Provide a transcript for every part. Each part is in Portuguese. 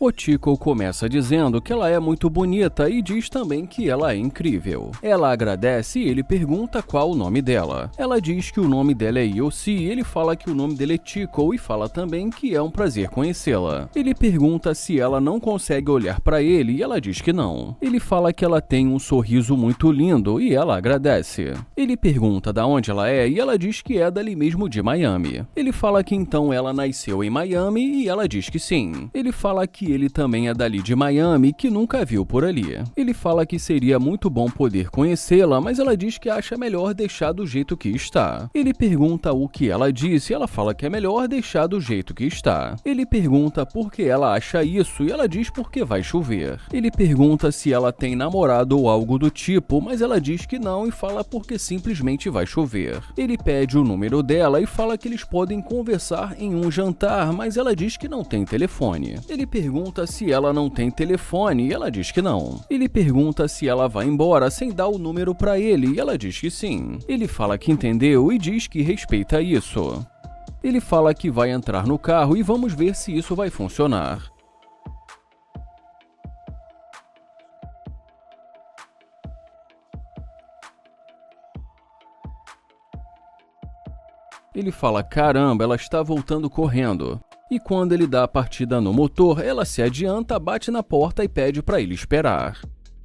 O Tico começa dizendo que ela é muito bonita e diz também que ela é incrível. Ela agradece e ele pergunta qual o nome dela. Ela diz que o nome dela é Yossi e ele fala que o nome dele é Tico e fala também que é um prazer conhecê-la. Ele pergunta se ela não consegue olhar para ele e ela diz que não. Ele fala que ela tem um sorriso muito lindo e ela agradece. Ele pergunta de onde ela é e ela diz que é dali mesmo de Miami. Ele fala que então ela nasceu em Miami e ela diz que sim. Ele fala que ele também é dali de Miami e que nunca viu por ali. Ele fala que seria muito bom poder conhecê-la, mas ela diz que acha melhor deixar do jeito que está. Ele pergunta o que ela disse e ela fala que é melhor deixar do jeito que está. Ele pergunta por que ela acha isso e ela diz porque vai chover. Ele pergunta se ela tem namorado ou algo do tipo, mas ela diz que não e fala porque simplesmente vai chover. Ele pede o número dela e fala que eles podem conversar em um jantar, mas ela diz que não tem telefone. Ele pergunta se ela não tem telefone e ela diz que não. Ele pergunta se ela vai embora sem dar o número para ele e ela diz que sim. Ele fala que entendeu e diz que respeita isso. Ele fala que vai entrar no carro e vamos ver se isso vai funcionar. Ele fala, caramba, ela está voltando correndo. E quando ele dá a partida no motor, ela se adianta, bate na porta e pede para ele esperar.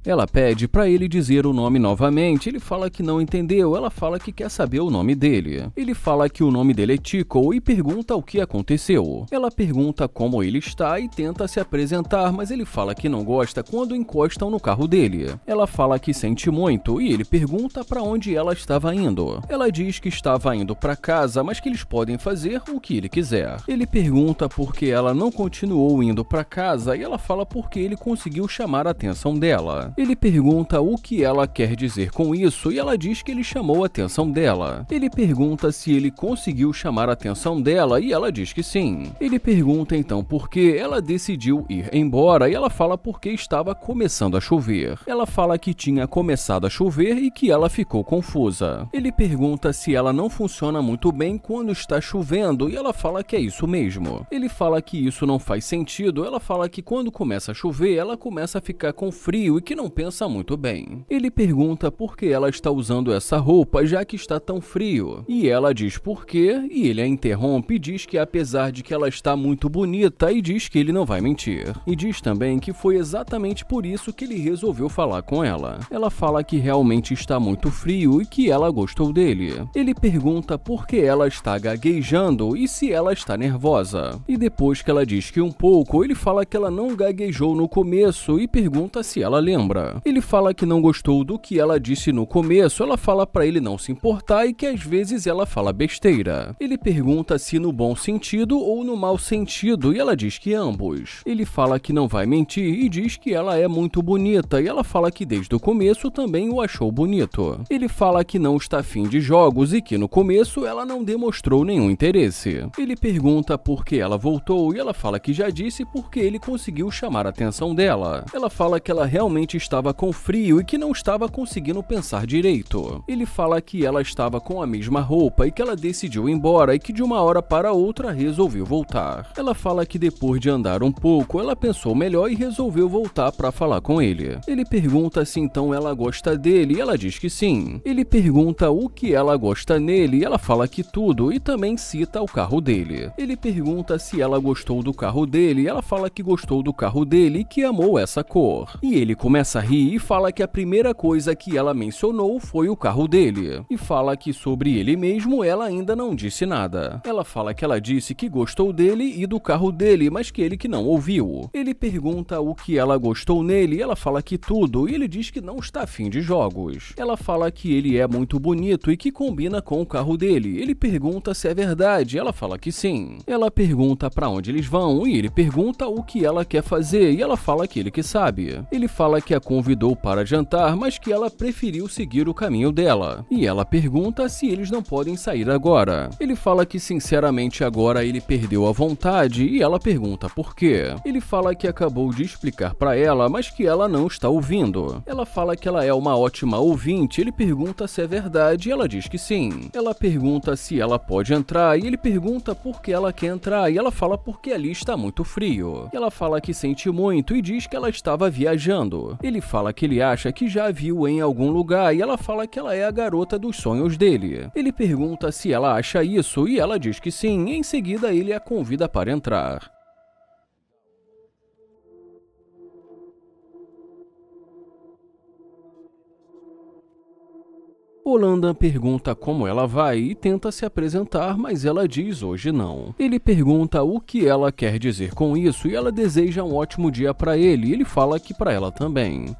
Ela pede para ele dizer o nome novamente, ele fala que não entendeu, ela fala que quer saber o nome dele. Ele fala que o nome dele é Tico e pergunta o que aconteceu. Ela pergunta como ele está e tenta se apresentar, mas ele fala que não gosta quando encostam no carro dele. Ela fala que sente muito e ele pergunta para onde ela estava indo. Ela diz que estava indo para casa, mas que eles podem fazer o que ele quiser. Ele pergunta por que ela não continuou indo para casa e ela fala porque ele conseguiu chamar a atenção dela. Ele pergunta o que ela quer dizer com isso e ela diz que ele chamou a atenção dela. Ele pergunta se ele conseguiu chamar a atenção dela e ela diz que sim. Ele pergunta então por que ela decidiu ir embora e ela fala porque estava começando a chover. Ela fala que tinha começado a chover e que ela ficou confusa. Ele pergunta se ela não funciona muito bem quando está chovendo e ela fala que é isso mesmo. Ele fala que isso não faz sentido, ela fala que quando começa a chover ela começa a ficar com frio e que não pensa muito bem. Ele pergunta por que ela está usando essa roupa já que está tão frio. E ela diz por quê, e ele a interrompe e diz que apesar de que ela está muito bonita e diz que ele não vai mentir. E diz também que foi exatamente por isso que ele resolveu falar com ela. Ela fala que realmente está muito frio e que ela gostou dele. Ele pergunta por que ela está gaguejando e se ela está nervosa. E depois que ela diz que um pouco, ele fala que ela não gaguejou no começo e pergunta se ela lembra. Ele fala que não gostou do que ela disse no começo, ela fala pra ele não se importar e que às vezes ela fala besteira. Ele pergunta se no bom sentido ou no mau sentido e ela diz que ambos. Ele fala que não vai mentir e diz que ela é muito bonita e ela fala que desde o começo também o achou bonito. Ele fala que não está afim de jogos e que no começo ela não demonstrou nenhum interesse. Ele pergunta por que ela voltou e ela fala que já disse porque ele conseguiu chamar a atenção dela. Ela fala que ela realmente estava com frio e que não estava conseguindo pensar direito. Ele fala que ela estava com a mesma roupa e que ela decidiu ir embora e que de uma hora para outra resolveu voltar. Ela fala que depois de andar um pouco, ela pensou melhor e resolveu voltar para falar com ele. Ele pergunta se então ela gosta dele e ela diz que sim. Ele pergunta o que ela gosta nele e ela fala que tudo e também cita o carro dele. Ele pergunta se ela gostou do carro dele e ela fala que gostou do carro dele e que amou essa cor. E ele começa a rir e fala que a primeira coisa que ela mencionou foi o carro dele. E fala que sobre ele mesmo ela ainda não disse nada. Ela fala que ela disse que gostou dele e do carro dele, mas que ele que não ouviu. Ele pergunta o que ela gostou nele e ela fala que tudo, e ele diz que não está afim de jogos. Ela fala que ele é muito bonito e que combina com o carro dele. Ele pergunta se é verdade, ela fala que sim. Ela pergunta pra onde eles vão e ele pergunta o que ela quer fazer e ela fala que ele que sabe. Ele fala que que a convidou para jantar, mas que ela preferiu seguir o caminho dela. E ela pergunta se eles não podem sair agora. Ele fala que sinceramente agora ele perdeu a vontade e ela pergunta por quê. Ele fala que acabou de explicar para ela, mas que ela não está ouvindo. Ela fala que ela é uma ótima ouvinte, ele pergunta se é verdade e ela diz que sim. Ela pergunta se ela pode entrar e ele pergunta por que ela quer entrar e ela fala porque ali está muito frio. Ela fala que sente muito e diz que ela estava viajando. Ele fala que ele acha que já a viu em algum lugar e ela fala que ela é a garota dos sonhos dele. Ele pergunta se ela acha isso e ela diz que sim, e em seguida ele a convida para entrar. Holanda pergunta como ela vai e tenta se apresentar, mas ela diz hoje não. Ele pergunta o que ela quer dizer com isso e ela deseja um ótimo dia para ele e ele fala que para ela também.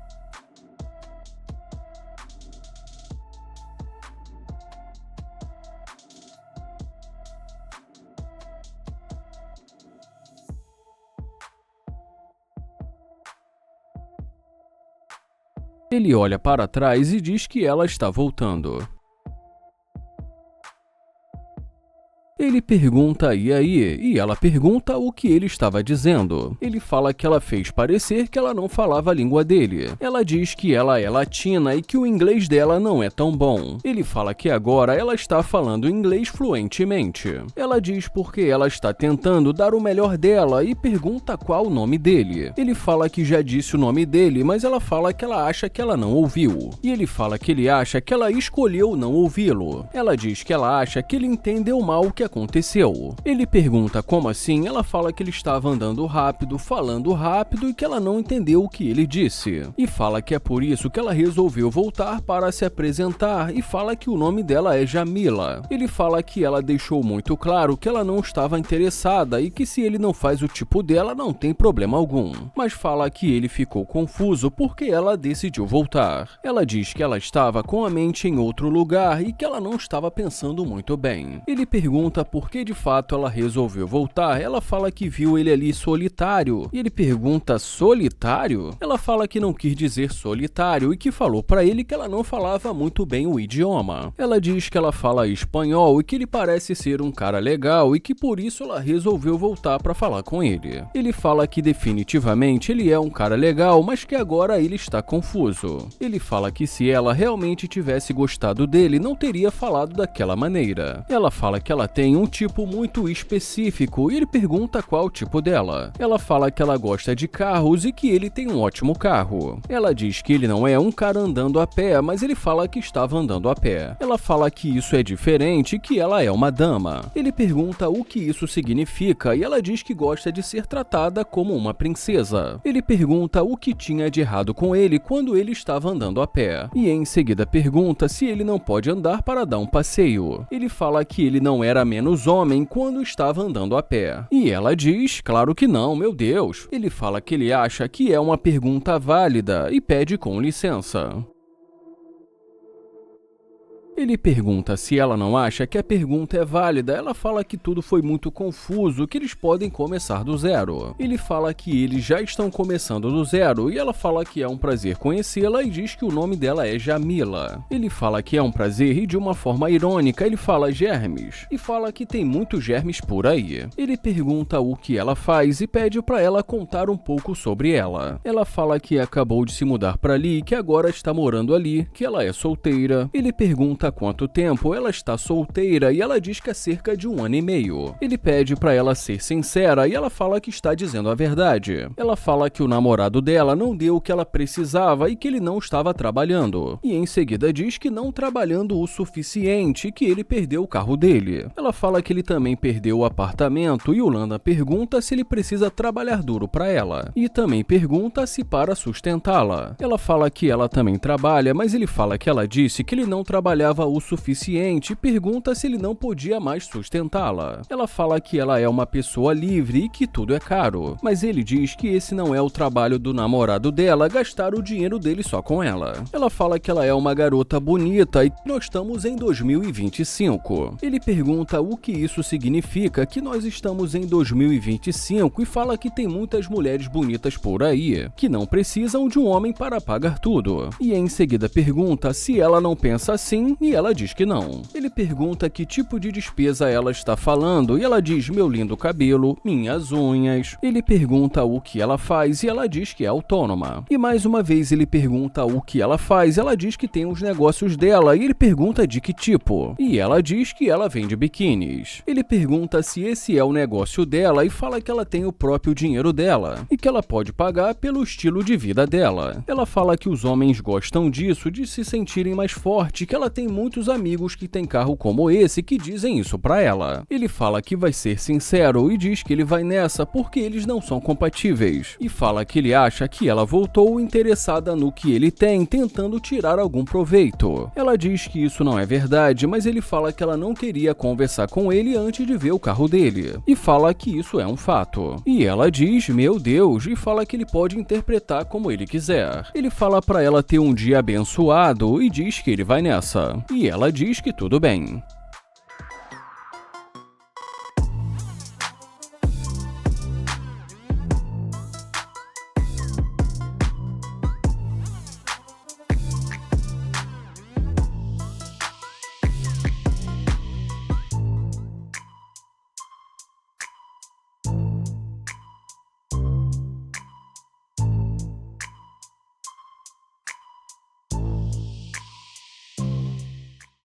Ele olha para trás e diz que ela está voltando. Ele pergunta e aí, e ela pergunta o que ele estava dizendo. Ele fala que ela fez parecer que ela não falava a língua dele. Ela diz que ela é latina e que o inglês dela não é tão bom. Ele fala que agora ela está falando inglês fluentemente. Ela diz porque ela está tentando dar o melhor dela e pergunta qual o nome dele. Ele fala que já disse o nome dele, mas ela fala que ela acha que ela não ouviu. E ele fala que ele acha que ela escolheu não ouvi-lo. Ela diz que ela acha que ele entendeu mal o que aconteceu. Ele pergunta como assim, ela fala que ele estava andando rápido, falando rápido e que ela não entendeu o que ele disse. E fala que é por isso que ela resolveu voltar para se apresentar e fala que o nome dela é Jamila. Ele fala que ela deixou muito claro que ela não estava interessada e que se ele não faz o tipo dela não tem problema algum. Mas fala que ele ficou confuso porque ela decidiu voltar. Ela diz que ela estava com a mente em outro lugar e que ela não estava pensando muito bem. Ele pergunta por que de fato ela resolveu voltar. Ela fala que viu ele ali solitário. E ele pergunta, solitário? Ela fala que não quis dizer solitário e que falou para ele que ela não falava muito bem o idioma. Ela diz que ela fala espanhol e que ele parece ser um cara legal e que por isso ela resolveu voltar para falar com ele. Ele fala que definitivamente ele é um cara legal, mas que agora ele está confuso. Ele fala que se ela realmente tivesse gostado dele, não teria falado daquela maneira. Ela fala que ela tem um tipo muito específico e ele pergunta qual tipo dela. Ela fala que ela gosta de carros e que ele tem um ótimo carro. Ela diz que ele não é um cara andando a pé, mas ele fala que estava andando a pé. Ela fala que isso é diferente e que ela é uma dama. Ele pergunta o que isso significa e ela diz que gosta de ser tratada como uma princesa. Ele pergunta o que tinha de errado com ele quando ele estava andando a pé. E em seguida pergunta se ele não pode andar para dar um passeio. Ele fala que ele não era menos homem quando estava andando a pé. E ela diz, claro que não, meu Deus. Ele fala que ele acha que é uma pergunta válida e pede com licença. Ele pergunta se ela não acha que a pergunta é válida. Ela fala que tudo foi muito confuso, que eles podem começar do zero. Ele fala que eles já estão começando do zero e ela fala que é um prazer conhecê-la e diz que o nome dela é Jamila. Ele fala que é um prazer e de uma forma irônica ele fala germes e fala que tem muitos germes por aí. Ele pergunta o que ela faz e pede para ela contar um pouco sobre ela. Ela fala que acabou de se mudar para ali e que agora está morando ali, que ela é solteira. Ele pergunta há quanto tempo ela está solteira e ela diz que há cerca de 1 ano e meio. Ele pede para ela ser sincera e ela fala que está dizendo a verdade. Ela fala que o namorado dela não deu o que ela precisava e que ele não estava trabalhando. E em seguida diz que não trabalhando o suficiente e que ele perdeu o carro dele. Ela fala que ele também perdeu o apartamento e Holanda pergunta se ele precisa trabalhar duro para ela. E também pergunta se para sustentá-la. Ela fala que ela também trabalha, mas ele fala que ela disse que ele não trabalhava ganhava o suficiente e pergunta se ele não podia mais sustentá-la. Ela fala que ela é uma pessoa livre e que tudo é caro, mas ele diz que esse não é o trabalho do namorado dela gastar o dinheiro dele só com ela. Ela fala que ela é uma garota bonita e que nós estamos em 2025. Ele pergunta o que isso significa, que nós estamos em 2025, e fala que tem muitas mulheres bonitas por aí, que não precisam de um homem para pagar tudo. E em seguida pergunta se ela não pensa assim, e ela diz que não. Ele pergunta que tipo de despesa ela está falando, e ela diz meu lindo cabelo, minhas unhas. Ele pergunta o que ela faz, e ela diz que é autônoma. E mais uma vez ele pergunta o que ela faz, ela diz que tem os negócios dela, e ele pergunta de que tipo. E ela diz que ela vende biquínis. Ele pergunta se esse é o negócio dela e fala que ela tem o próprio dinheiro dela, e que ela pode pagar pelo estilo de vida dela. Ela fala que os homens gostam disso, de se sentirem mais forte, que ela tem muitos amigos que têm carro como esse que dizem isso pra ela. Ele fala que vai ser sincero e diz que ele vai nessa porque eles não são compatíveis. E fala que ele acha que ela voltou interessada no que ele tem, tentando tirar algum proveito. Ela diz que isso não é verdade, mas ele fala que ela não queria conversar com ele antes de ver o carro dele. E fala que isso é um fato. E ela diz, meu Deus, e fala que ele pode interpretar como ele quiser. Ele fala pra ela ter um dia abençoado e diz que ele vai nessa. E ela diz que tudo bem.